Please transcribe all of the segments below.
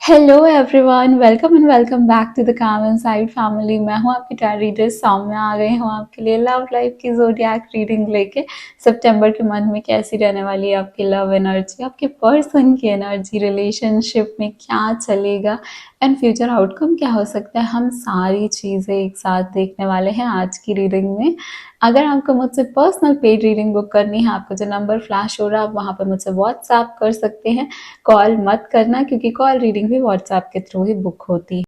Hello everyone, welcome and welcome back to the calm inside family. मैं हूं आपकी tyre reader Saumya. आ गई हूं आपके लिए लव लाइफ की ज़ोडिएक रीडिंग लेके। सितंबर के मंथ में कैसी रहने वाली है आपकी लव एनर्जी, आपके पर्सन की एनर्जी, रिलेशनशिप में क्या चलेगा एंड फ्यूचर आउटकम क्या हो सकता है, हम सारी चीज़ें एक साथ देखने वाले हैं आज की रीडिंग में। अगर आपको मुझसे पर्सनल पेड रीडिंग बुक करनी है, आपको जो नंबर फ्लैश हो रहा है आप वहाँ पर मुझसे व्हाट्सएप कर सकते हैं। कॉल मत करना क्योंकि कॉल रीडिंग भी व्हाट्सएप के थ्रू ही बुक होती है।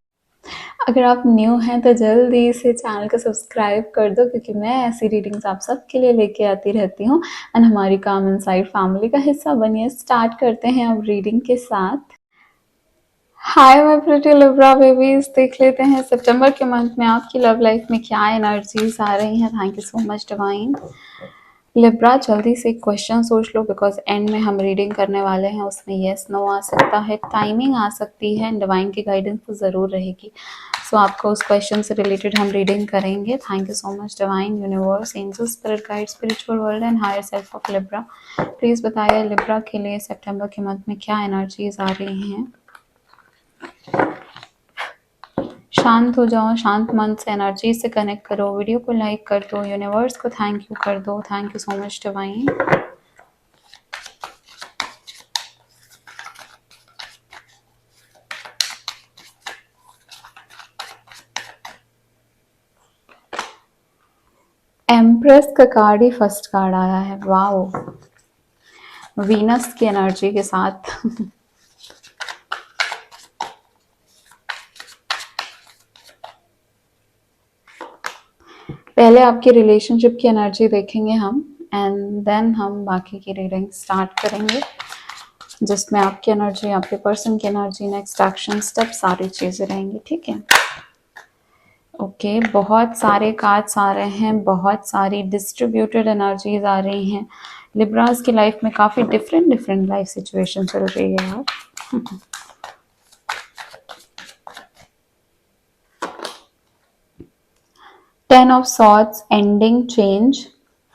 अगर आप न्यू हैं तो जल्दी से चैनल को सब्सक्राइब कर दो क्योंकि मैं ऐसी रीडिंग्स आप सबके लिए लेके आती रहती हूँ एंड हमारी काम इनसाइड फैमिली का हिस्सा बनिए। स्टार्ट करते हैं अब रीडिंग के साथ। Hi my pretty Libra babies, देख लेते हैं सितंबर के मंथ में आपकी लव लाइफ में क्या एनर्जीज आ रही हैं। Thank you so much divine. Libra जल्दी से एक क्वेश्चन सोच लो बिकॉज एंड में हम रीडिंग करने वाले हैं, उसमें येस नो आ सकता है, टाइमिंग आ सकती है, डिवाइन की गाइडेंस तो ज़रूर रहेगी। सो आपको उस क्वेश्चन से रिलेटेड हम रीडिंग करेंगे। Thank you so much divine, universe, angel, spirit guide, spiritual world and higher self of Libra. Please बताइए लिब्रा के लिए सितंबर के मंथ में क्या एनर्जीज आ रही हैं। शांत हो जाओ, शांत मन से एनर्जी से कनेक्ट करो, वीडियो को लाइक कर दो, यूनिवर्स को थैंक यू कर दो। Thank you so much divine. Empress का कार्ड ही फर्स्ट कार्ड आया है। वाओ, वीनस की एनर्जी के साथ पहले आपकी रिलेशनशिप की एनर्जी देखेंगे हम एंड देन हम बाकी की रीडिंग स्टार्ट करेंगे जिसमें आपकी एनर्जी, आपके पर्सन की एनर्जी, नेक्स्ट एक्शन स्टेप, सारी चीज़ें रहेंगी। ठीक है, ओके बहुत सारे कार्ड्स आ रहे हैं, बहुत सारी डिस्ट्रीब्यूटेड एनर्जीज आ रही हैं। लिब्रास की लाइफ में काफ़ी डिफरेंट लाइफ सिचुएशन चल रही है यार। 10 of swords, ending, change,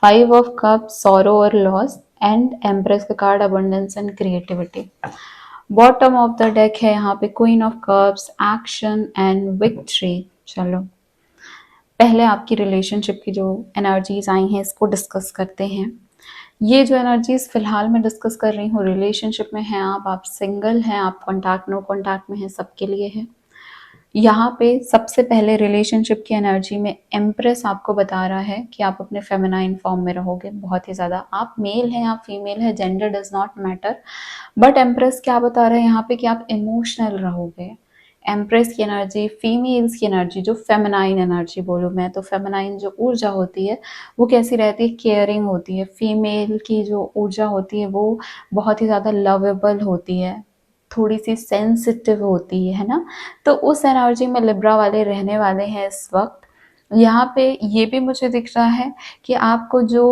5 of cups, sorrow or loss, and empress का card abundance and creativity। Bottom of the deck है यहाँ पे queen of cups, action and victory. चलो पहले आपकी रिलेशनशिप की जो एनर्जीज आई हैं इसको डिस्कस करते हैं। ये जो एनर्जीज फिलहाल मैं डिस्कस कर रही हूँ, रिलेशनशिप में हैं आप सिंगल हैं, आप कॉन्टैक्ट नो कॉन्टैक्ट में हैं, सबके लिए है। यहाँ पे सबसे पहले रिलेशनशिप की एनर्जी में एम्प्रेस आपको बता रहा है कि आप अपने फेमिनाइन फॉर्म में रहोगे बहुत ही ज़्यादा। आप मेल हैं, आप फीमेल है, gender does not matter, but empress क्या बता रहे हैं यहाँ पे कि आप इमोशनल रहोगे। एम्प्रेस की एनर्जी, फीमेल्स की एनर्जी, जो फेमिनाइन एनर्जी बोलूँ मैं तो, फेमिनाइन जो ऊर्जा होती है वो कैसी रहती है, केयरिंग होती है। फीमेल की जो ऊर्जा होती है वो बहुत ही ज़्यादा लवेबल होती है, थोड़ी सी सेंसिटिव होती है ना। तो उस एनर्जी में लिब्रा वाले रहने वाले हैं इस वक्त। यहाँ पे ये भी मुझे दिख रहा है कि आपको जो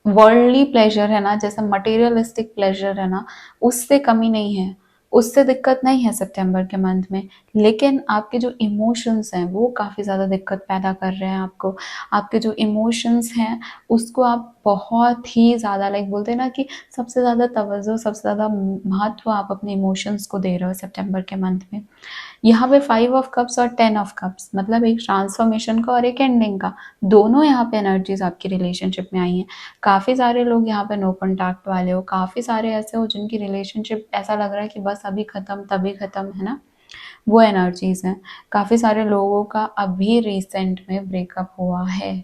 वर्ल्डली प्लेजर है ना, जैसे मटेरियलिस्टिक प्लेजर है ना, उससे कमी नहीं है, उससे दिक्कत नहीं है सितंबर के मंथ में। लेकिन आपके जो इमोशंस हैं वो काफ़ी ज़्यादा दिक्कत पैदा कर रहे हैं आपको। आपके जो इमोशंस हैं उसको आप बहुत ही ज़्यादा, लाइक बोलते हैं ना कि सबसे ज़्यादा तवज्जो, सबसे ज़्यादा महत्व आप अपने इमोशंस को दे रहे हो सितंबर के मंथ में। यहाँ पे 5 ऑफ कप्स और 10 ऑफ कप्स मतलब एक ट्रांसफॉर्मेशन का और एक एंडिंग का, दोनों यहाँ पे एनर्जीज आपकी रिलेशनशिप में आई हैं। काफ़ी सारे लोग यहाँ पे नो कॉन्टैक्ट वाले हो, काफ़ी सारे ऐसे हो जिनकी रिलेशनशिप ऐसा लग रहा है कि बस अभी ख़त्म तभी ख़त्म, है ना, वो एनर्जीज हैं। काफ़ी सारे लोगों का अभी रिसेंट में ब्रेकअप हुआ है,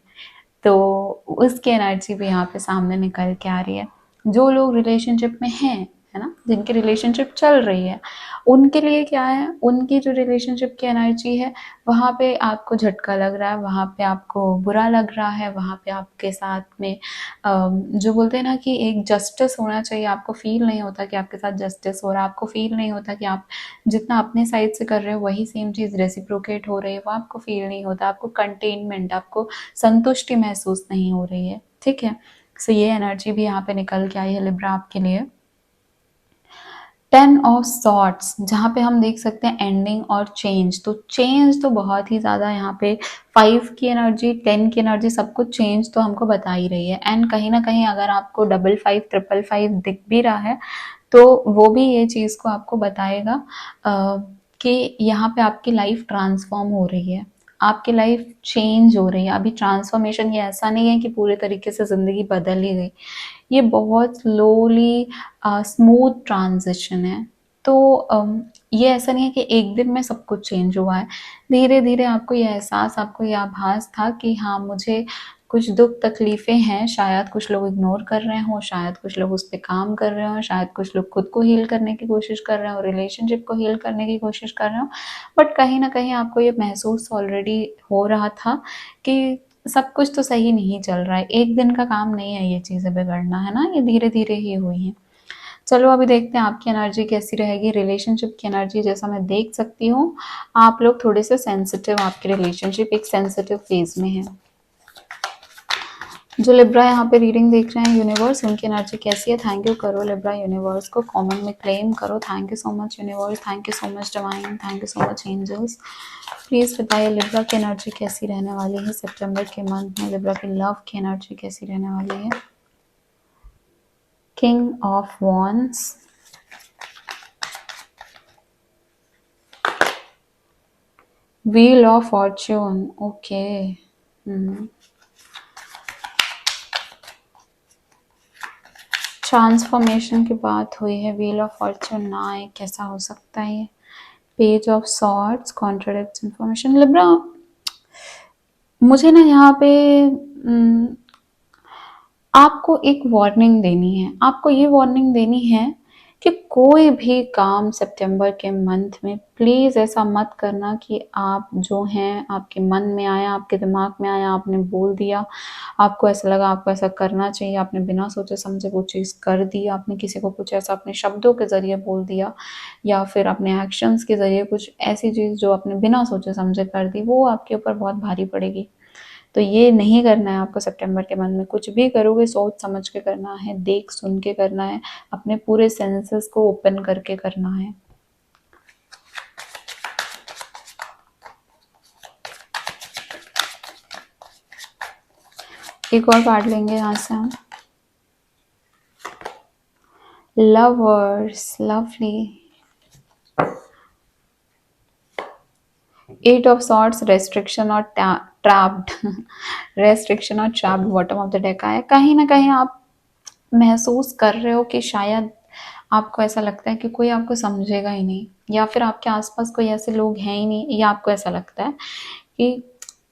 तो उसकी एनर्जी भी यहाँ पे सामने निकल के आ रही है। जो लोग रिलेशनशिप में हैं, है ना, जिनकी रिलेशनशिप चल रही है, उनके लिए क्या है, उनकी जो रिलेशनशिप की एनर्जी है वहाँ पे आपको झटका लग रहा है, वहाँ पे आपको बुरा लग रहा है, वहाँ पे आपके साथ में जो बोलते हैं ना कि एक जस्टिस होना चाहिए, आपको फील नहीं होता कि आपके साथ जस्टिस हो रहा है, आपको फील नहीं होता कि आप जितना अपने साइड से कर रहे हो वही सेम चीज़ रेसिप्रोकेट हो रही है, वो आपको फील नहीं होता, आपको कंटेनमेंट, आपको संतुष्टि महसूस नहीं हो रही है। ठीक है, सो ये एनर्जी भी यहाँ पे निकल के आई है लिब्रा आपके लिए। 10 ऑफ सॉर्ट्स जहाँ पे हम देख सकते हैं एंडिंग और चेंज, तो चेंज तो बहुत ही ज़्यादा यहाँ पे 5 की एनर्जी, 10 की एनर्जी, सब कुछ चेंज तो हमको बता ही रही है। एंड कहीं ना कहीं अगर आपको 55 555 दिख भी रहा है तो वो भी ये चीज़ को आपको बताएगा कि यहाँ पे आपकी लाइफ ट्रांसफॉर्म हो रही है, आपकी लाइफ चेंज हो रही है। अभी ट्रांसफॉर्मेशन ये ऐसा नहीं है कि पूरे तरीके से ज़िंदगी बदल ही गई, ये बहुत स्लोली स्मूथ ट्रांजिशन है। तो ये ऐसा नहीं है कि एक दिन में सब कुछ चेंज हुआ है, धीरे धीरे आपको ये एहसास, आपको ये आभास था कि हाँ, मुझे कुछ दुख तकलीफ़ें हैं, शायद कुछ लोग इग्नोर कर रहे हों, शायद कुछ लोग उस पे काम कर रहे हों, शायद कुछ लोग खुद को हील करने की कोशिश कर रहे हों, रिलेशनशिप को हील करने की कोशिश कर रहे हों, बट कहीं न कहीं आपको ये महसूस ऑलरेडी हो रहा था कि सब कुछ तो सही नहीं चल रहा है, एक दिन का काम नहीं है ये चीज़ें बिगड़ना, है ना? ये धीरे-धीरे ही हुई हैं। चलो अभी देखते हैं आपकी एनर्जी कैसी रहेगी, रिलेशनशिप की एनर्जी जैसा मैं देख सकती हूँ, आप लोग थोड़े से सेंसिटिव, आपकी रिलेशनशिप एक सेंसिटिव फेज़ में है। जो लिब्रा यहाँ पे रीडिंग देख रहे हैं यूनिवर्स, उनकी एनर्जी कैसी है, थैंक यू करो लिब्रा यूनिवर्स को, कमेंट में क्लेम करो। Thank you so much universe, thank you so much divine, thank you so much angels. Please बताइए लिब्रा की एनर्जी कैसी रहने वाली है सितंबर के मंथ में, लिब्रा की लव की एनर्जी कैसी रहने वाली है। King of wands, wheel of Fortune, okay. Transformation की बात हुई है, व्हील ऑफ फॉर्च्यून ना आए, कैसा हो सकता है ये। Page of swords contradicts information. Libra, मुझे ना यहाँ पे आपको एक वार्निंग देनी है, आपको ये वार्निंग देनी है कि कोई भी काम सितंबर के मंथ में प्लीज़ ऐसा मत करना कि आप जो हैं आपके मन में आया, आपके दिमाग में आया, आपने बोल दिया, आपको ऐसा लगा आपको ऐसा करना चाहिए, आपने बिना सोचे समझे वो चीज़ कर दी, आपने किसी को कुछ ऐसा अपने शब्दों के ज़रिए बोल दिया या फिर अपने एक्शंस के ज़रिए कुछ ऐसी चीज़ जो आपने बिना सोचे समझे कर दी, वो आपके ऊपर बहुत भारी पड़ेगी। तो ये नहीं करना है आपको सितंबर के मंथ में, कुछ भी करोगे सोच समझ के करना है, देख सुन के करना है, अपने पूरे सेंसेस को ओपन करके करना है। एक और कार्ड लेंगे यहाँ से हम, lovers, lovely, eight of swords, restriction और ट्रैप्ड रेस्ट्रिक्शन और trapped bottom of the deck आया। कहीं ना कहीं आप महसूस कर रहे हो कि शायद आपको ऐसा लगता है कि कोई आपको समझेगा ही नहीं, या फिर आपके आसपास कोई ऐसे लोग हैं ही नहीं, या आपको ऐसा लगता है कि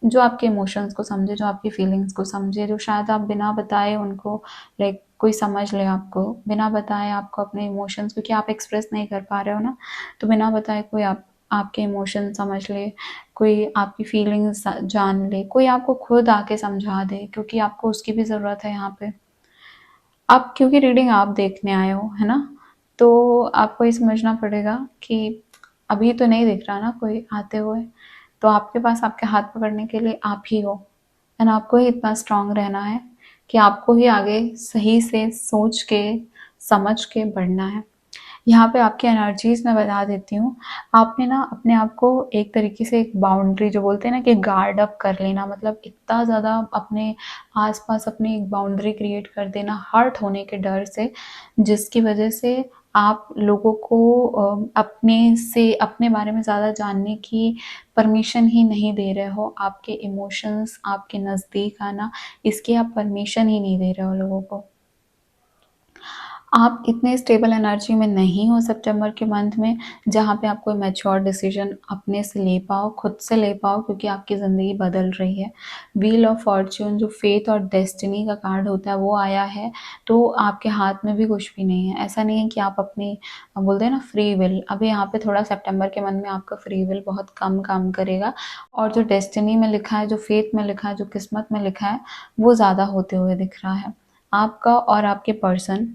जो आपके इमोशंस को समझे, जो आपकी फीलिंग्स को समझे, जो शायद आप बिना बताए उनको लाइक कोई समझ ले आपको, बिना बताए आपको अपने इमोशंस, क्योंकि आप एक्सप्रेस नहीं कर पा रहे हो ना, तो बिना बताए कोई आपके इमोशन समझ ले, कोई आपकी फीलिंग्स जान ले, कोई आपको खुद आके समझा दे, क्योंकि आपको उसकी भी ज़रूरत है यहाँ पे। आप क्योंकि रीडिंग आप देखने आए हो, है ना, तो आपको ये समझना पड़ेगा कि अभी तो नहीं दिख रहा ना कोई आते हुए, तो आपके पास आपके हाथ पकड़ने के लिए आप ही हो, एंड आपको ही इतना स्ट्रांग रहना है कि आपको ही आगे सही से सोच के समझ के बढ़ना है। यहाँ पे आपकी एनर्जीज मैं बता देती हूँ, आपने ना अपने आप को एक तरीके से एक बाउंड्री जो बोलते हैं ना कि गार्ड अप कर लेना, मतलब इतना ज़्यादा अपने आसपास अपनी एक बाउंड्री क्रिएट कर देना हर्ट होने के डर से, जिसकी वजह से आप लोगों को अपने से अपने बारे में ज़्यादा जानने की परमिशन ही नहीं दे रहे हो, आपके इमोशंस आपके नज़दीक आना, इसकी आप परमिशन ही नहीं दे रहे हो लोगों को। आप इतने स्टेबल एनर्जी में नहीं हो सितंबर के मंथ में जहाँ पे आप कोई मैच्योर डिसीजन अपने से ले पाओ, खुद से ले पाओ, क्योंकि आपकी ज़िंदगी बदल रही है। व्हील ऑफ फॉर्च्यून जो फेथ और डेस्टिनी का कार्ड होता है वो आया है, तो आपके हाथ में भी कुछ भी नहीं है। ऐसा नहीं है कि आप अपनी बोलते हैं ना फ्री विल, अभी यहाँ पे थोड़ा सितंबर के मंथ में आपका फ्री विल बहुत कम काम करेगा, और जो डेस्टिनी में लिखा है, जो फेथ में लिखा है, जो किस्मत में लिखा है, वो ज़्यादा होते हुए दिख रहा है। आपका और आपके पर्सन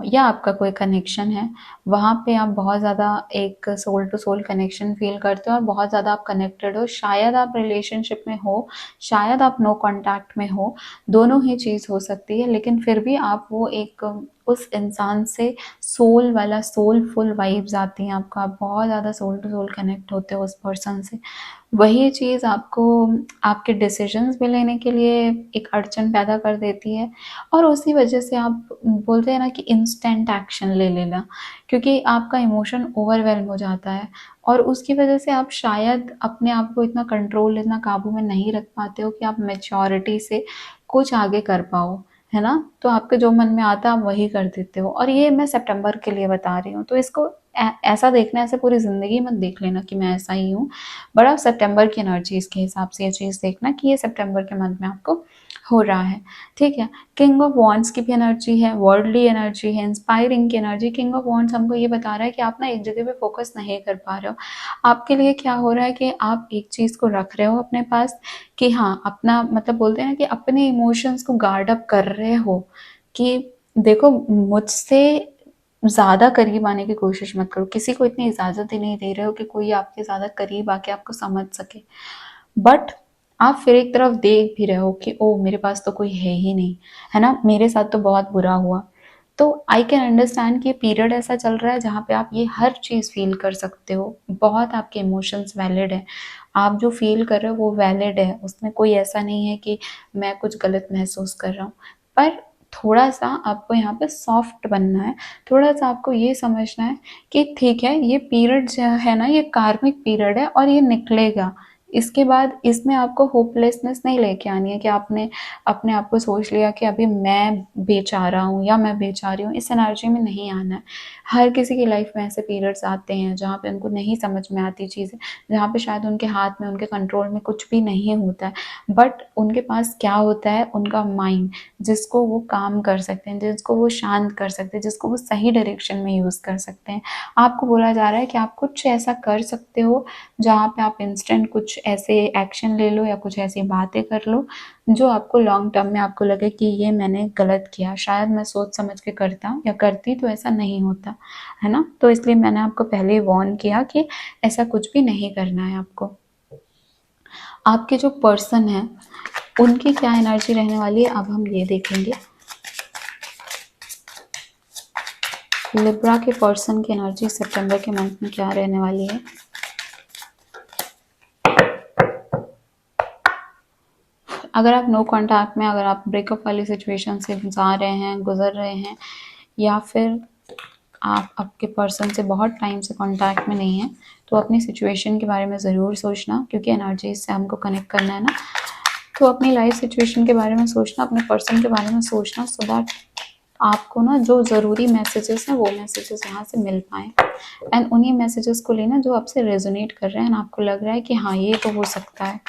या आपका कोई कनेक्शन है, वहाँ पे आप बहुत ज़्यादा एक soul to soul connection feel करते हो और बहुत ज़्यादा आप कनेक्टेड हो। शायद आप रिलेशनशिप में हो, शायद आप नो कॉन्टैक्ट में हो, दोनों ही चीज़ हो सकती है, लेकिन फिर भी आप वो एक उस इंसान से सोल वाला सोलफुल वाइब्स आती हैं आपको, आप बहुत ज़्यादा सोल टू सोल कनेक्ट होते हो उस पर्सन से। वही चीज़ आपको आपके डिसीजंस भी लेने के लिए एक अड़चन पैदा कर देती है, और उसी वजह से आप बोलते हैं ना कि इंस्टेंट एक्शन ले लेना, क्योंकि आपका इमोशन ओवरवेल्म हो जाता है और उसकी वजह से आप शायद अपने आप को इतना कंट्रोल, इतना काबू में नहीं रख पाते हो कि आप मैच्योरिटी से कुछ आगे कर पाओ, है ना? तो आपके जो मन में आता है आप वही कर देते हो, और ये मैं सितंबर के लिए बता रही हूँ। तो इसको ऐसा देखना, ऐसे पूरी ज़िंदगी मत देख लेना कि मैं ऐसा ही हूँ, बट आप सितंबर की एनर्जीज़ के हिसाब से ये चीज़ देखना कि ये सितंबर के मंथ में आपको हो रहा है, ठीक है? किंग ऑफ वॉन्ड्स की भी एनर्जी है, वर्ल्डली एनर्जी है, इंस्पायरिंग की एनर्जी। किंग ऑफ वॉन्ड्स हमको ये बता रहा है कि आप ना एक जगह पे फोकस नहीं कर पा रहे हो। आपके लिए क्या हो रहा है कि आप एक चीज़ को रख रहे हो अपने पास कि हाँ, अपना मतलब बोलते हैं ना कि अपने इमोशंस को गार्ड अप कर रहे हो कि देखो, मुझसे ज़्यादा करीब आने की कोशिश मत करो। किसी को इतनी इजाज़त ही नहीं दे रहे हो कि कोई आपके ज़्यादा करीब आके आपको समझ सके। बट आप फिर एक तरफ देख भी रहे हो कि ओह! मेरे पास तो कोई है ही नहीं, है ना? मेरे साथ तो बहुत बुरा हुआ। तो आई कैन अंडरस्टैंड कि ये पीरियड ऐसा चल रहा है जहाँ पे आप ये हर चीज़ फ़ील कर सकते हो। बहुत आपके इमोशंस वैलिड हैं। आप जो फ़ील कर रहे हो वो वैलिड है। उसमें कोई ऐसा नहीं है कि मैं कुछ गलत महसूस कर रहा हूँ। पर थोड़ा-सा आपको यहाँ पे सॉफ्ट बनना है। थोड़ा-सा आपको ये समझना है कि ठीक है, ये पीरियड जो है ना, ये कार्मिक पीरियड है और ये निकलेगा। इसके बाद इसमें आपको होपलेसनेस नहीं लेके आनी है कि आपने अपने आप को सोच लिया कि अभी मैं बेचारा हूँ या मैं बेचारी हूँ। इस एनर्जी में नहीं आना है। हर किसी की लाइफ में ऐसे पीरियड्स आते हैं जहाँ पे उनको नहीं समझ में आती चीज़ें, जहाँ पे शायद उनके हाथ में, उनके कंट्रोल में कुछ भी नहीं होता है, बट उनके पास क्या होता है, उनका माइंड, जिसको वो काम कर सकते हैं, जिसको वो शांत कर सकते हैं, जिसको वो सही डायरेक्शन में यूज़ कर सकते हैं। आपको बोला जा रहा है कि आप कुछ ऐसा कर सकते हो जहाँ पे आप इंस्टेंट कुछ ऐसे एक्शन ले लो या कुछ ऐसी बातें कर लो जो आपको लॉन्ग टर्म में आपको लगे कि ये मैंने गलत किया, शायद मैं सोच समझ के करता या करती तो ऐसा नहीं होता, है ना? तो इसलिए मैंने आपको पहले ही वॉर्न किया कि ऐसा कुछ भी नहीं करना है आपको। आपके जो पर्सन है उनकी क्या एनर्जी रहने वाली है, अब हम ये देखेंगे। लिब्रा के पर्सन की एनर्जी सितंबर के मंथ में क्या रहने वाली है। अगर आप नो कॉन्टैक्ट में, अगर आप ब्रेकअप वाली सिचुएशन से जा रहे हैं, गुजर रहे हैं, या फिर आप आपके पर्सन से बहुत टाइम से कांटेक्ट में नहीं है, तो अपनी सिचुएशन के बारे में ज़रूर सोचना, क्योंकि एनर्जी से हमको कनेक्ट करना है ना। तो अपनी लाइफ सिचुएशन के बारे में सोचना, अपने पर्सन के बारे में सोचना, सो दैट आपको ना जो ज़रूरी मैसेजेस हैं वो मैसेजेस यहाँ से मिल पाएँ, एंड उन्हीं मैसेजेस को लेना जो आपसे रेजोनेट कर रहे हैं और आपको लग रहा है कि हाँ, ये तो हो सकता है।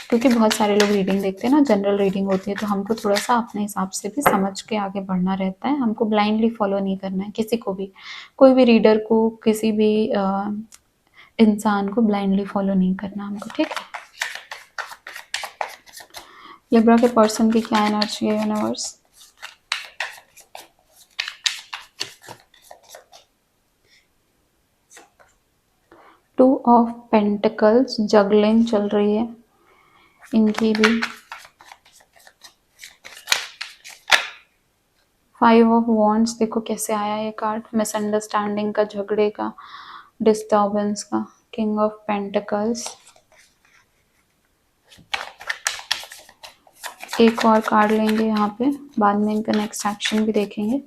क्योंकि बहुत सारे लोग रीडिंग देखते हैं ना, जनरल रीडिंग होती है, तो हमको थोड़ा-सा अपने हिसाब से भी समझ के आगे बढ़ना रहता है। हमको ब्लाइंडली फॉलो नहीं करना है किसी को भी। कोई भी रीडर को, किसी भी इंसान को ब्लाइंडली फॉलो नहीं करना हमको, ठीक है? लिब्रा के पर्सन की क्या एनर्जी है universe? Two of pentacles, juggling चल रही है इनकी भी। 5 ऑफ वॉन्ड्स, देखो कैसे आया ये कार्ड, मिसअंडरस्टैंडिंग का, झगड़े का, डिस्टर्बेंस का। King of pentacles. एक और कार्ड लेंगे यहाँ पे, बाद में इनका नेक्स्ट एक्शन भी देखेंगे,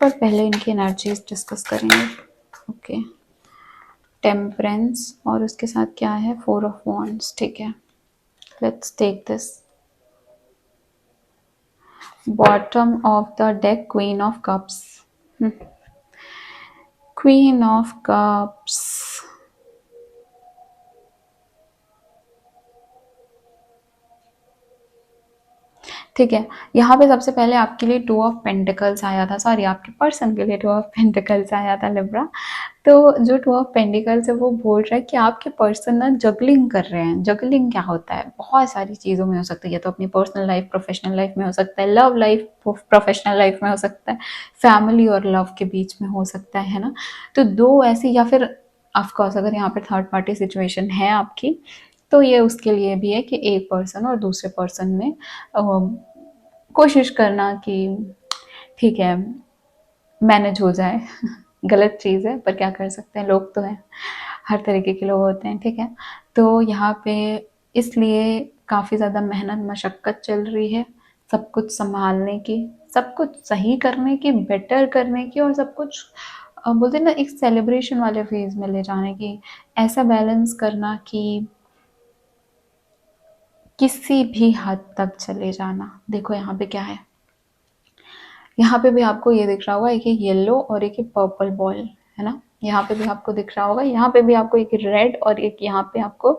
पर पहले इनकी एनर्जीज डिस्कस करेंगे। ओके, टेम्परेंस, और उसके साथ क्या है, 4 ऑफ वॉन्ड्स, ठीक है। Let's take this. Bottom of the deck, queen of cups. Queen of cups, ठीक है। यहाँ पे सबसे पहले आपके लिए 2 ऑफ पेंटिकल्स आया था, सॉरी, आपके पर्सन के लिए 2 ऑफ पेंटिकल्स आया था लिब्रा। तो जो 2 ऑफ पेंटिकल्स है वो बोल रहा है कि आपके पर्सन ना जगलिंग कर रहे हैं। जगलिंग क्या होता है, बहुत सारी चीज़ों में हो सकता है, या तो अपनी पर्सनल लाइफ, प्रोफेशनल लाइफ में हो सकता है, लव लाइफ प्रोफेशनल लाइफ में हो सकता है, फैमिली और लव के बीच में हो सकता है ना। तो 2 ऐसी, या फिर ऑफकोर्स अगर यहाँ पे थर्ड पार्टी सिचुएशन है आपकी, तो ये उसके लिए भी है कि एक पर्सन और दूसरे पर्सन में कोशिश करना कि ठीक है, मैनेज हो जाए। गलत चीज़ है, पर क्या कर सकते हैं, लोग तो हैं, हर तरीके के लोग होते हैं, ठीक है। तो यहाँ पे इसलिए काफ़ी ज़्यादा मेहनत मशक्क़त चल रही है सब कुछ संभालने की, सब कुछ सही करने की, बेटर करने की और सब कुछ बोलते हैं ना एक सेलिब्रेशन वाले फेज में ले जाने की, ऐसा बैलेंस करना कि किसी भी हद तक चले जाना। देखो यहाँ पे क्या है, यहाँ पे भी आपको ये दिख रहा होगा, एक येलो और एक पर्पल बॉल है ना, यहाँ पे भी आपको दिख रहा होगा, यहाँ पे भी आपको एक रेड और एक यहाँ पे आपको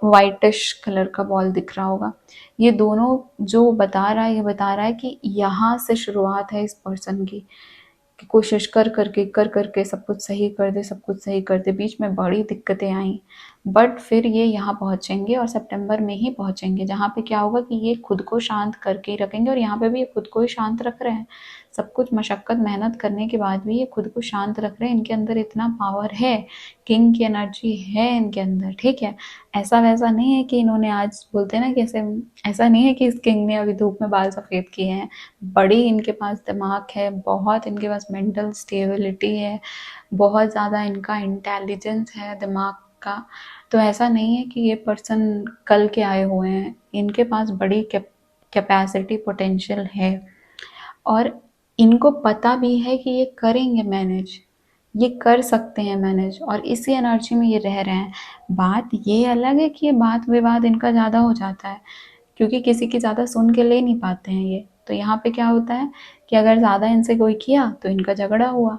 वाइटिश कलर का बॉल दिख रहा होगा। ये दोनों जो बता रहा है, ये बता रहा है कि यहाँ से शुरुआत है इस पर्सन की, कि कोशिश कर करके सब कुछ सही कर दे, सब कुछ सही कर दे। बीच में बड़ी दिक्कतें आई, बट फिर ये यहाँ पहुँचेंगे और सितंबर में ही पहुँचेंगे, जहाँ पे क्या होगा कि ये खुद को शांत करके ही रखेंगे। और यहाँ पे भी ये खुद को ही शांत रख रहे हैं, सब कुछ मशक्क़त मेहनत करने के बाद भी ये खुद को शांत रख रहे हैं। इनके अंदर इतना पावर है, किंग की एनर्जी है इनके अंदर, ठीक है। ऐसा वैसा नहीं है कि इन्होंने आज, बोलते हैं ना कि ऐसा नहीं है कि इस किंग ने अभी धूप में बाल सफ़ेद किए हैं। बड़ी इनके पास दिमाग है, बहुत इनके पास मेंटल स्टेबिलिटी है, बहुत ज़्यादा इनका इंटेलिजेंस है दिमाग का। तो ऐसा नहीं है कि ये पर्सन कल के आए हुए हैं, इनके पास बड़ी कैपेसिटी पोटेंशियल है और इनको पता भी है कि ये करेंगे मैनेज, ये कर सकते हैं मैनेज, और इसी एनर्जी में ये रह रहे हैं। बात ये अलग है कि ये बात विवाद इनका ज़्यादा हो जाता है, क्योंकि किसी की ज़्यादा सुन के ले नहीं पाते हैं ये। तो यहाँ पे क्या होता है कि अगर ज़्यादा इनसे कोई किया तो इनका झगड़ा हुआ,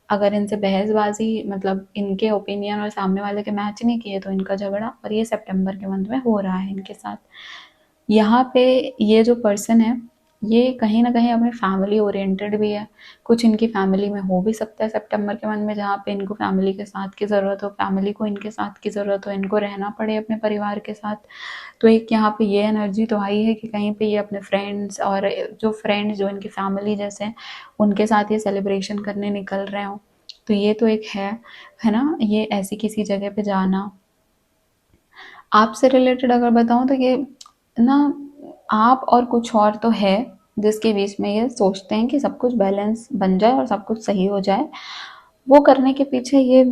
अगर इनसे बहसबाजी, मतलब इनके ओपिनियन और सामने वाले के मैच नहीं किए तो इनका झगड़ा, और ये सितंबर के मंथ में हो रहा है इनके साथ। यहाँ पे ये जो पर्सन है ये कहीं ना कहीं अपने फैमिली ओरिएंटेड भी है, कुछ इनकी फैमिली में हो भी सकता है सितंबर के मंथ में, जहाँ पे इनको फैमिली के साथ की ज़रूरत हो, फैमिली को इनके साथ की ज़रूरत हो, इनको रहना पड़े अपने परिवार के साथ। तो एक यहाँ पे ये एनर्जी तो आई है कि कहीं पे ये अपने फ्रेंड्स और जो फ्रेंड्स जो इनकी फैमिली जैसे हैं उनके साथ ये सेलिब्रेशन करने निकल रहे हों। तो ये तो एक है ना, ये ऐसी किसी जगह पे जाना। आपसे रिलेटेड अगर बताऊँ तो ये ना, आप और कुछ और तो है जिसके बीच में ये सोचते हैं कि सब कुछ बैलेंस बन जाए और सब कुछ सही हो जाए। वो करने के पीछे ये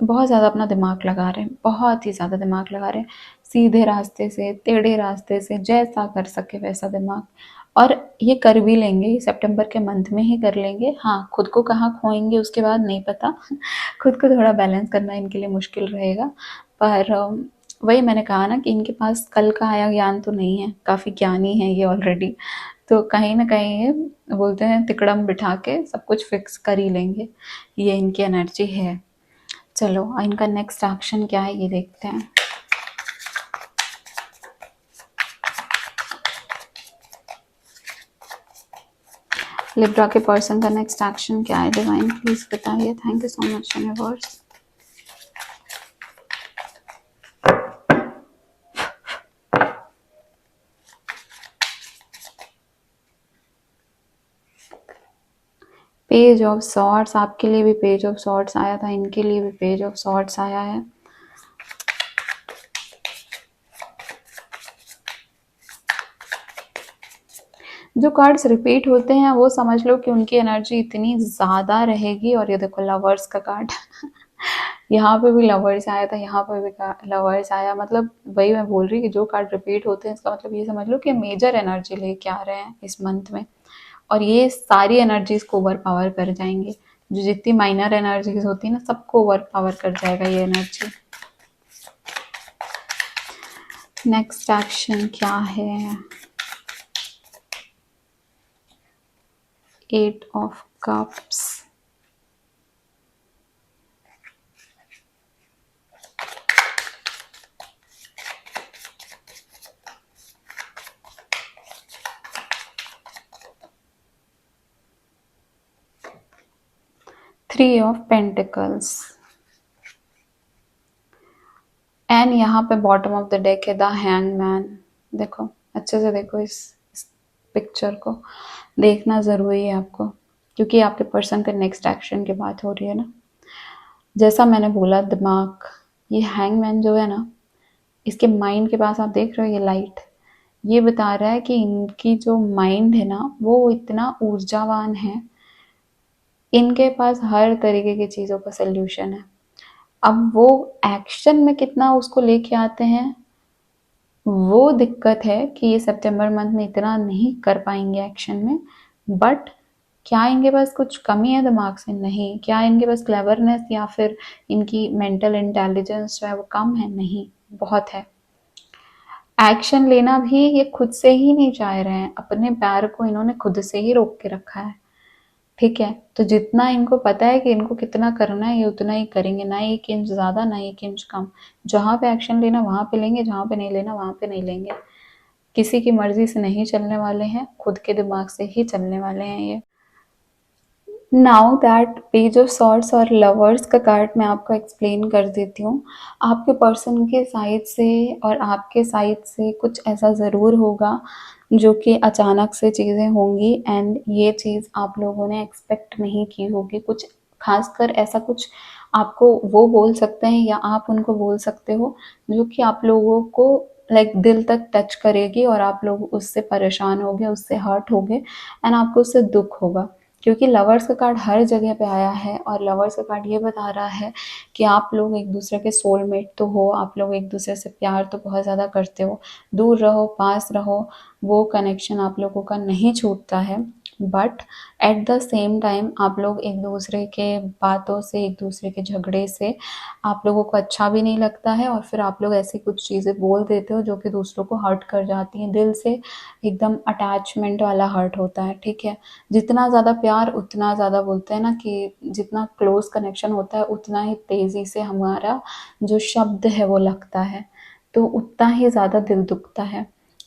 बहुत ज़्यादा अपना दिमाग लगा रहे हैं, बहुत ही ज़्यादा दिमाग लगा रहे हैं, सीधे रास्ते से टेढ़े रास्ते से, जैसा कर सके वैसा दिमाग। और ये कर भी लेंगे, ये सितंबर के मंथ में ही कर लेंगे। हाँ, खुद को कहाँ खोएंगे उसके बाद नहीं पता खुद को थोड़ा बैलेंस करना इनके लिए मुश्किल रहेगा। पर वही मैंने कहा ना कि इनके पास कल का आया ज्ञान तो नहीं है, काफ़ी ज्ञानी है ये ऑलरेडी। तो कहीं ना कहीं ये बोलते हैं तिकड़म बिठा के सब कुछ फिक्स कर ही लेंगे, ये इनकी एनर्जी है। चलो इनका नेक्स्ट एक्शन क्या है ये देखते हैं। लिब्रा के पर्सन का नेक्स्ट एक्शन क्या है, डिवाइन प्लीज बताइए। Thank you so much universe. Page of swords, आपके लिए भी पेज ऑफ सॉर्ड्स आया था, इनके लिए भी पेज ऑफ सॉर्ड्स आया है। जो कार्ड्स रिपीट होते हैं वो समझ लो कि उनकी एनर्जी इतनी ज़्यादा रहेगी। और ये देखो लवर्स का कार्ड यहाँ पे भी लवर्स आया था, यहाँ पे भी लवर्स आया। मतलब वही मैं बोल रही कि जो कार्ड रिपीट होते हैं इसका मतलब ये समझ लो कि मेजर एनर्जी लेके आ रहे हैं इस मंथ में, और ये सारी एनर्जीज को ओवर पावर कर जाएंगे। जो जितनी माइनर एनर्जीज होती है ना सबको ओवर पावर कर जाएगा ये एनर्जी। नेक्स्ट एक्शन क्या है, 8 of cups, three of pentacles, and यहाँ पे बॉटम ऑफ द डेक है द हैंगमैन। देखो अच्छे से देखो, इस पिक्चर को देखना ज़रूरी है आपको, क्योंकि आपके पर्सन के नेक्स्ट एक्शन की बात हो रही है ना। जैसा मैंने बोला दिमाग, ये हैंगमैन जो है ना, इसके माइंड के पास आप देख रहे हो ये लाइट, ये बता रहा है कि इनकी जो माइंड है ना वो इतना ऊर्जावान है, इनके पास हर तरीके की चीज़ों का सल्यूशन है। अब वो एक्शन में कितना उसको लेके आते हैं वो दिक्कत है कि ये सितंबर मंथ में इतना नहीं कर पाएंगे एक्शन में, बट क्या इनके पास कुछ कमी है दिमाग से? नहीं। क्या इनके पास क्लेवरनेस या फिर इनकी मेंटल इंटेलिजेंस जो है वो कम है? नहीं, बहुत है। एक्शन लेना भी ये खुद से ही नहीं चाह रहे हैं, अपने पैर को इन्होंने खुद से ही रोक के रखा है। ठीक है, तो जितना इनको पता है कि इनको कितना करना है ये उतना ही करेंगे, ना 1 इंच ज़्यादा ना 1 इंच कम। जहाँ पे एक्शन लेना वहाँ पे लेंगे, जहाँ पे नहीं लेना वहाँ पे नहीं लेंगे। किसी की मर्जी से नहीं चलने वाले हैं, खुद के दिमाग से ही चलने वाले हैं ये। Now that page of swords और लवर्स का कार्ड मैं आपको एक्सप्लेन कर देती हूँ। आपके पर्सन के साइड से और आपके साइड से कुछ ऐसा ज़रूर होगा जो कि अचानक से चीज़ें होंगी एंड ये चीज़ आप लोगों ने एक्सपेक्ट नहीं की होगी। कुछ खासकर ऐसा कुछ आपको वो बोल सकते हैं या आप उनको बोल सकते हो जो कि आप लोगों को लाइक दिल तक टच करेगी और आप लोग उससे परेशान होगे, उससे हर्ट होगे एंड आपको उससे दुख होगा। क्योंकि लवर्स का कार्ड हर जगह पे आया है और लवर्स का कार्ड ये बता रहा है कि आप लोग एक दूसरे के सोलमेट तो हो, आप लोग एक दूसरे से प्यार तो बहुत ज़्यादा करते हो, दूर रहो पास रहो वो कनेक्शन आप लोगों का नहीं छूटता है। But at the same time आप लोग एक दूसरे के बातों से, एक दूसरे के झगड़े से आप लोगों को अच्छा भी नहीं लगता है और फिर आप लोग ऐसी कुछ चीज़ें बोल देते हो जो कि दूसरों को हर्ट कर जाती हैं, दिल से एकदम अटैचमेंट वाला हर्ट होता है। ठीक है, जितना ज़्यादा प्यार उतना ज़्यादा बोलते हैं ना कि जितना क्लोज कनेक्शन होता है उतना ही तेज़ी से हमारा जो शब्द है वो लगता है, तो उतना ही ज़्यादा दिल दुखता है।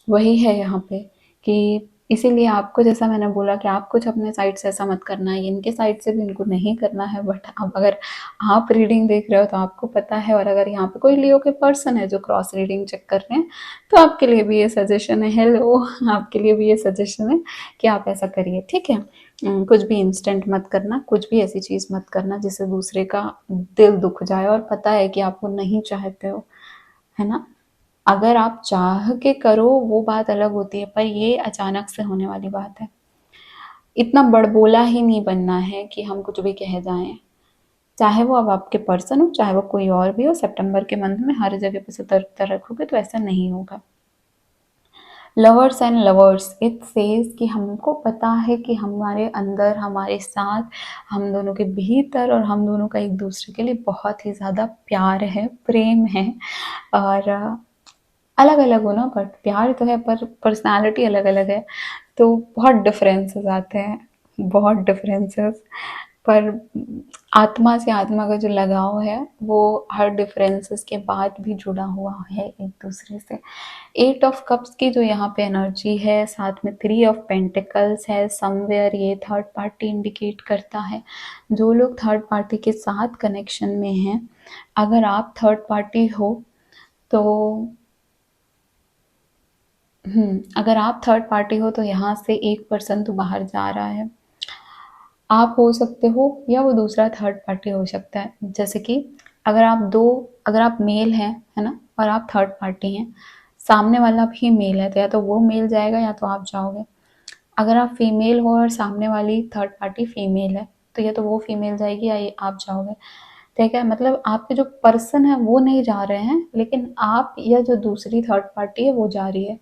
वही है यहाँ पे कि इसीलिए आपको, जैसा मैंने बोला कि आप कुछ अपने साइड से ऐसा मत करना है, इनके साइड से भी इनको नहीं करना है। बट अब अगर आप रीडिंग देख रहे हो तो आपको पता है, और अगर यहाँ पे कोई लियो के पर्सन है जो क्रॉस रीडिंग चेक कर रहे हैं तो आपके लिए भी ये सजेशन है, हेलो, आपके लिए भी ये सजेशन है कि आप ऐसा करिए। ठीक है, कुछ भी इंस्टेंट मत करना, कुछ भी ऐसी चीज़ मत करना जिससे दूसरे का दिल दुख जाए और पता है कि आप वो नहीं चाहते हो, है ना। अगर आप चाह के करो वो बात अलग होती है, पर ये अचानक से होने वाली बात है। इतना बड़बोला ही नहीं बनना है कि हम कुछ भी कह जाएं, चाहे वो अब आपके पर्सन हो चाहे वो कोई और भी हो। सितंबर के मंथ में हर जगह पे सतर्कता रखोगे तो ऐसा नहीं होगा। Lovers and lovers, it says कि हमको पता है कि हमारे अंदर, हमारे साथ, हम दोनों के भीतर और हम दोनों का एक दूसरे के लिए बहुत ही ज़्यादा प्यार है, प्रेम है। और अलग अलग हो ना, बट प्यार तो है पर पर्सनालिटी अलग अलग है, तो बहुत डिफरेंसेस आते हैं, बहुत डिफरेंसेस। पर आत्मा से आत्मा का जो लगाव है वो हर डिफरेंसेस के बाद भी जुड़ा हुआ है एक दूसरे से। 8 ऑफ कप्स की जो यहाँ पे एनर्जी है, साथ में 3 ऑफ पेंटिकल्स है, समवेयर ये थर्ड पार्टी इंडिकेट करता है। जो लोग थर्ड पार्टी के साथ कनेक्शन में हैं, अगर आप थर्ड पार्टी हो तो अगर आप थर्ड पार्टी हो तो यहाँ से एक पर्सन तो बाहर जा रहा है। आप हो सकते हो या वो दूसरा थर्ड पार्टी हो सकता है। जैसे कि अगर आप मेल हैं, है ना, और आप थर्ड पार्टी हैं, सामने वाला भी मेल है तो या तो वो मेल जाएगा या तो आप जाओगे। अगर आप फीमेल हो और सामने वाली थर्ड पार्टी फीमेल है तो या तो वो फीमेल जाएगी या ये आप जाओगे। ठीक है, मतलब आपके जो पर्सन है वो नहीं जा रहे हैं, लेकिन आप या जो दूसरी थर्ड पार्टी है वो जा रही है।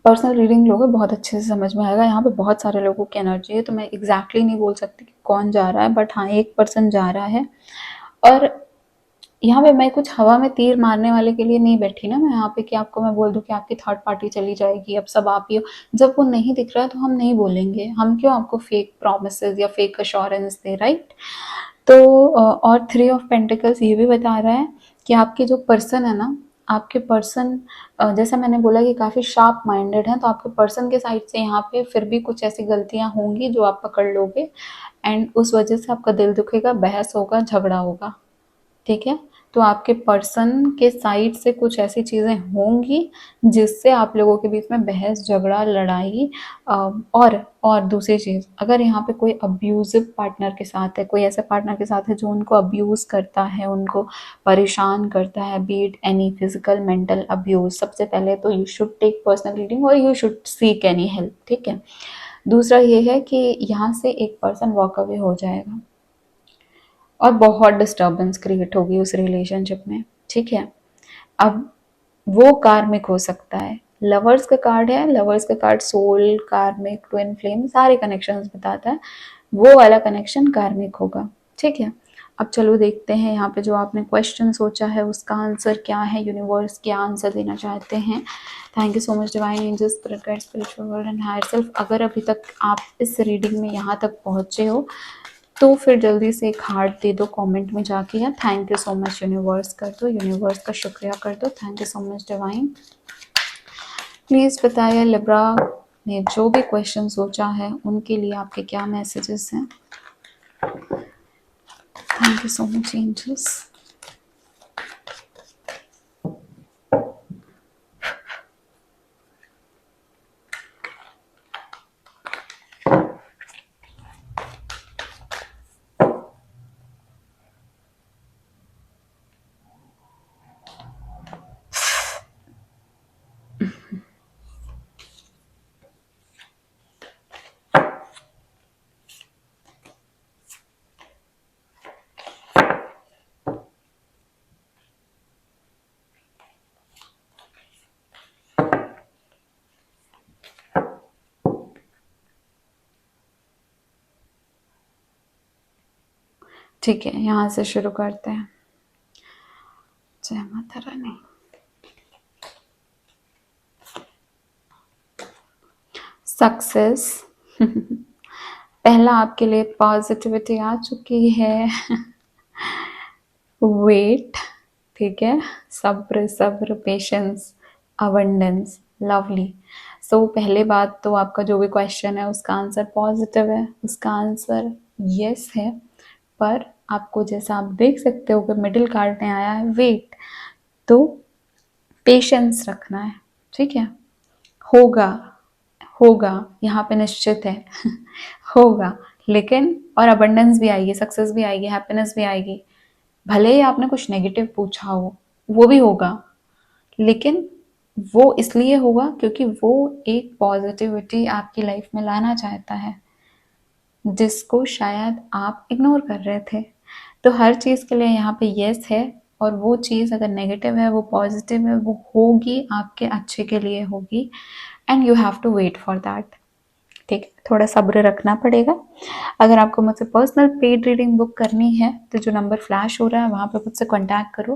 पर्सनल रीडिंग लोगे बहुत अच्छे से समझ में आएगा। यहाँ पे बहुत सारे लोगों की एनर्जी है तो मैं एग्जैक्टली नहीं बोल सकती कि कौन जा रहा है, बट हाँ एक पर्सन जा रहा है। और यहाँ पे मैं कुछ हवा में तीर मारने वाले के लिए नहीं बैठी ना, मैं यहाँ पे कि आपको मैं बोल दूँ कि आपकी थर्ड पार्टी चली जाएगी, अब सब आप ही हो। जब वो नहीं दिख रहा है तो हम नहीं बोलेंगे, हम क्यों आपको फेक प्रोमिसेस या फेक अश्योरेंस दे, राइट। तो और 3 ऑफ पेंटिकल्स ये भी बता रहा है कि आपके जो पर्सन है ना, आपके पर्सन, जैसा मैंने बोला कि काफ़ी शार्प माइंडेड हैं, तो आपके पर्सन के साइड से यहाँ पे फिर भी कुछ ऐसी गलतियाँ होंगी जो आप पकड़ लोगे एंड उस वजह से आपका दिल दुखेगा, बहस होगा, झगड़ा होगा। ठीक है, तो आपके पर्सन के साइड से कुछ ऐसी चीज़ें होंगी जिससे आप लोगों के बीच में बहस, झगड़ा, लड़ाई। और दूसरी चीज़, अगर यहाँ पे कोई अब्यूज़िव पार्टनर के साथ है, कोई ऐसे पार्टनर के साथ है जो उनको अब्यूज़ करता है, उनको परेशान करता है, be it any physical mental abuse, सबसे पहले तो you should take personal reading और you should seek any help. ठीक है, दूसरा ये है कि यहाँ से एक पर्सन वॉक अवे हो जाएगा और बहुत डिस्टर्बेंस क्रिएट होगी उस रिलेशनशिप में। ठीक है, अब वो कार्मिक हो सकता है, लवर्स का कार्ड है, लवर्स का कार्ड सोल, कार्मिक, ट्विन फ्लेम सारे कनेक्शंस बताता है, वो वाला कनेक्शन कार्मिक होगा, ठीक है। अब चलो देखते हैं यहाँ पे जो आपने क्वेश्चन सोचा है उसका आंसर क्या है, यूनिवर्स क्या आंसर देना चाहते हैं। Thank you so much divine angels, spirit guide, spiritual world and higher self. अगर अभी तक आप इस रीडिंग में यहाँ तक पहुँचे हो तो फिर जल्दी से एक हार्ट दे दो कमेंट में जाके, या thank you so much universe कर दो, यूनिवर्स का शुक्रिया कर दो। Thank you so much divine. Please बताइए लिब्रा ने जो भी क्वेश्चन सोचा है उनके लिए आपके क्या मैसेजेस हैं। Thank you so much angels. ठीक है, यहाँ से शुरू करते हैं। जय माता रानी। सक्सेस पहला आपके लिए पॉजिटिविटी आ चुकी है। वेट, ठीक है, सब्र सब्र, पेशेंस, अबंडेंस, लवली। सो पहले बात तो आपका जो भी क्वेश्चन है उसका आंसर पॉजिटिव है, उसका आंसर यस है। पर आपको जैसा आप देख सकते हो कि मिडिल कार्ड में आया है वेट, तो पेशेंस रखना है, ठीक है। होगा, होगा, यहाँ पे निश्चित है होगा, लेकिन और अबंडेंस भी आएगी, सक्सेस भी आएगी, हैप्पीनेस भी आएगी। भले ही आपने कुछ नेगेटिव पूछा हो, वो भी होगा, लेकिन वो इसलिए होगा क्योंकि वो एक पॉजिटिविटी आपकी लाइफ में लाना चाहता है, जिसको शायद आप इग्नोर कर रहे थे। तो हर चीज़ के लिए यहाँ पे यस है, और वो चीज़ अगर नेगेटिव है वो पॉजिटिव है, वो होगी आपके अच्छे के लिए होगी, and you have to wait for that, ठीक है। थोड़ा सब्र रखना पड़ेगा। अगर आपको मुझसे पर्सनल पेड रीडिंग बुक करनी है तो जो नंबर फ्लैश हो रहा है वहाँ पे मुझसे कॉन्टैक्ट करो।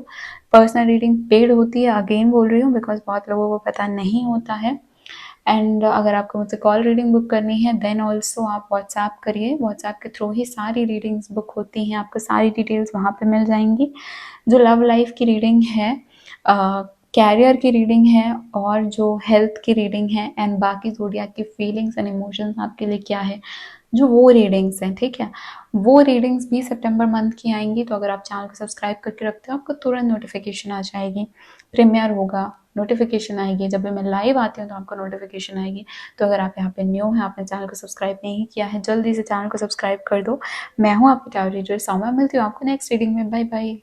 पर्सनल रीडिंग पेड होती है, अगेन बोल रही हूँ, बिकॉज बहुत लोगों को पता नहीं होता है। एंड अगर आपको मुझसे कॉल रीडिंग बुक करनी है देन ऑल्सो आप व्हाट्सएप करिए, व्हाट्सएप के थ्रू ही सारी रीडिंग्स बुक होती हैं, आपको सारी डिटेल्स वहाँ पे मिल जाएंगी। जो लव लाइफ की रीडिंग है, कैरियर की रीडिंग है, और जो हेल्थ की रीडिंग है, एंड बाकी ज़ोडिएक की फीलिंग्स एंड इमोशंस आपके लिए क्या है, जो वो रीडिंग्स हैं, ठीक है। वो रीडिंग्स भी सितंबर मंथ की आएंगी, तो अगर आप चैनल को सब्सक्राइब करके रखते हो आपको तुरंत नोटिफिकेशन आ जाएगी, प्रीमियर होगा, नोटिफिकेशन आएगी, जब भी मैं लाइव आती हूँ तो आपको नोटिफिकेशन आएगी। तो अगर आप यहाँ पे न्यू हैं, आपने चैनल को सब्सक्राइब नहीं किया है, जल्दी से चैनल को सब्सक्राइब कर दो। मैं हूँ आपकी टावर रीडर सौम्या, मिलती हूँ आपको नेक्स्ट रीडिंग में। Bye bye.